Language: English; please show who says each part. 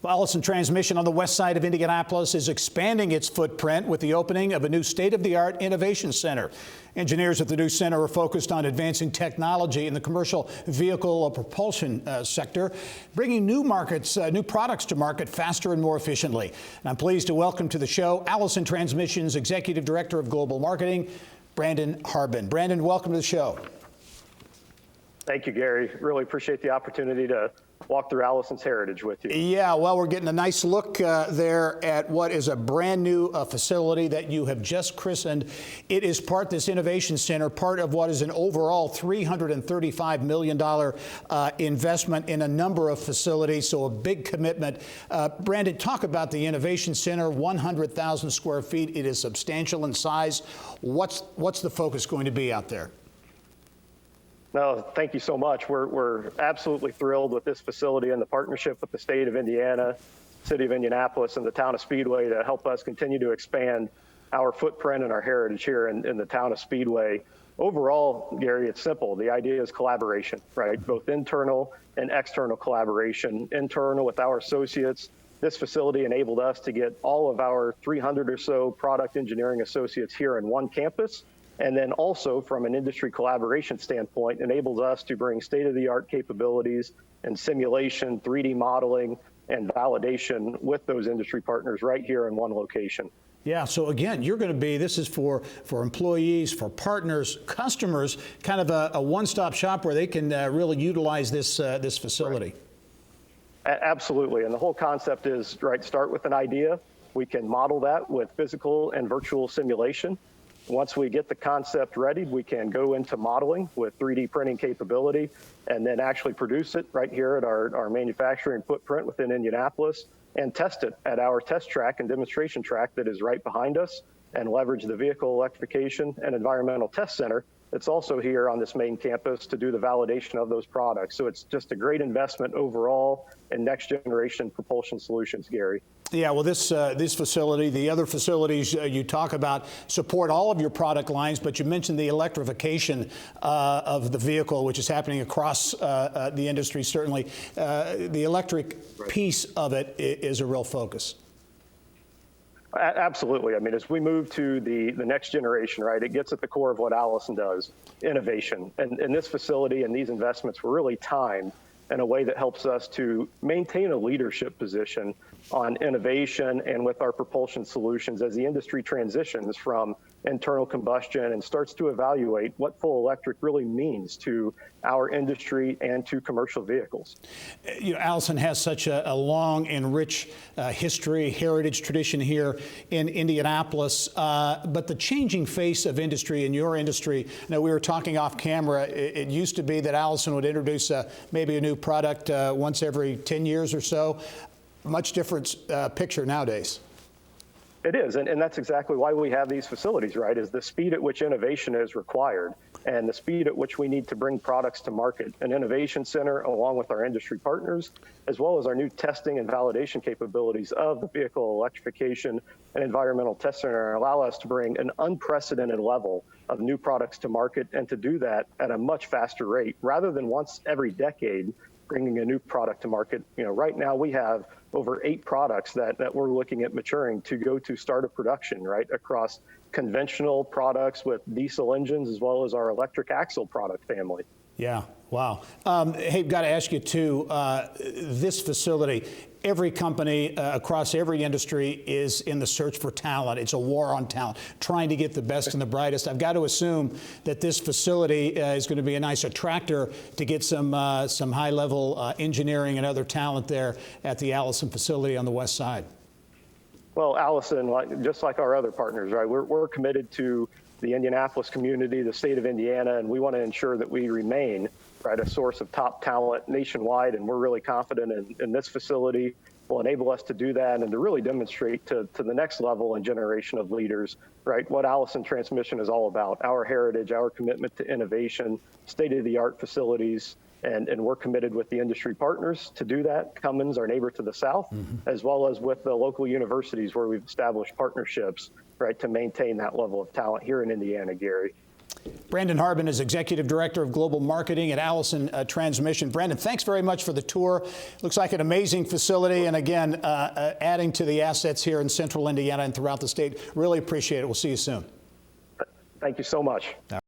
Speaker 1: Well, Allison Transmission on the west side of Indianapolis is expanding its footprint with the opening of a new state-of-the-art innovation center. Engineers at the new center are focused on advancing technology in the commercial vehicle propulsion sector, bringing new products to market faster and more efficiently. And I'm pleased to welcome to the show Allison Transmission's Executive Director of Global Marketing, Branden Harbin. Branden, welcome to the show.
Speaker 2: Thank you, Gary. Really appreciate the opportunity to walk through Allison's heritage with you.
Speaker 1: Yeah, well, we're getting a nice look there at what is a brand new facility that you have just christened. It is this innovation center, part of what is an overall $335 million investment in a number of facilities, so a big commitment. Branden, talk about the innovation center, 100,000 square feet. It is substantial in size. What's the focus going to be out there?
Speaker 2: No, thank you so much. We're absolutely thrilled with this facility and the partnership with the state of Indiana, city of Indianapolis, and the town of Speedway to help us continue to expand our footprint and our heritage here in the town of Speedway. Overall, Gary, it's simple. The idea is collaboration, right? Both internal and external collaboration. Internal with our associates. This facility enabled us to get all of our 300 or so product engineering associates here in one campus. And then also from an industry collaboration standpoint, enables us to bring state-of-the-art capabilities and simulation, 3D modeling, and validation with those industry partners right here in one location.
Speaker 1: Yeah, so again, you're going to be, this is for employees, for partners, customers, kind of a one-stop shop where they can really utilize this facility.
Speaker 2: Right. Absolutely, and the whole concept is, right, start with an idea. We can model that with physical and virtual simulation. Once we get the concept ready, we can go into modeling with 3D printing capability and then actually produce it right here at our manufacturing footprint within Indianapolis and test it at our test track and demonstration track that is right behind us and leverage the vehicle electrification and environmental test center that's also here on this main campus to do the validation of those products. So it's just a great investment overall in next generation propulsion solutions, Gary.
Speaker 1: Yeah, well, this facility, the other facilities you talk about support all of your product lines, but you mentioned the electrification of the vehicle, which is happening across the industry, certainly. The electric piece of it is a real focus.
Speaker 2: Absolutely. I mean, as we move to the next generation, right, it gets at the core of what Allison does, innovation. And this facility and these investments were really timed in a way that helps us to maintain a leadership position on innovation and with our propulsion solutions as the industry transitions from internal combustion and starts to evaluate what full electric really means to our industry and to commercial vehicles.
Speaker 1: You know, Allison has such a long and rich history, heritage, tradition here in Indianapolis, but the changing face of industry in your industry, now we were talking off camera, it used to be that Allison would introduce maybe a new product once every 10 years or so. Much different picture nowadays.
Speaker 2: It is, and that's exactly why we have these facilities, right, is the speed at which innovation is required and the speed at which we need to bring products to market. An innovation center, along with our industry partners, as well as our new testing and validation capabilities of the vehicle electrification and environmental test center, allow us to bring an unprecedented level of new products to market and to do that at a much faster rate, rather than once every decade bringing a new product to market. You know, right now we have over 8 products that we're looking at maturing to go to start of production, right, across conventional products with diesel engines as well as our electric axle product family.
Speaker 1: Yeah, wow. Hey, got to ask you too, this facility, every company across every industry is in the search for talent. It's a war on talent, trying to get the best and the brightest. I've got to assume that this facility is going to be a nice attractor to get some high-level engineering and other talent there at the Allison facility on the west side.
Speaker 2: Well, Allison, just like our other partners, right, we're committed to the Indianapolis community, the state of Indiana, and we want to ensure that we remain, right, a source of top talent nationwide, and we're really confident in this facility will enable us to do that and to really demonstrate to the next level and generation of leaders, right, what Allison Transmission is all about, our heritage, our commitment to innovation, state-of-the-art facilities, and we're committed with the industry partners to do that. Cummins, our neighbor to the south, as well as with the local universities where we've established partnerships, right, to maintain that level of talent here in Indiana, Gary.
Speaker 1: Branden Harbin is Executive Director of Global Marketing at Allison Transmission. Branden, thanks very much for the tour. Looks like an amazing facility, and again, adding to the assets here in central Indiana and throughout the state. Really appreciate it. We'll see you soon.
Speaker 2: Thank you so much.
Speaker 1: All right.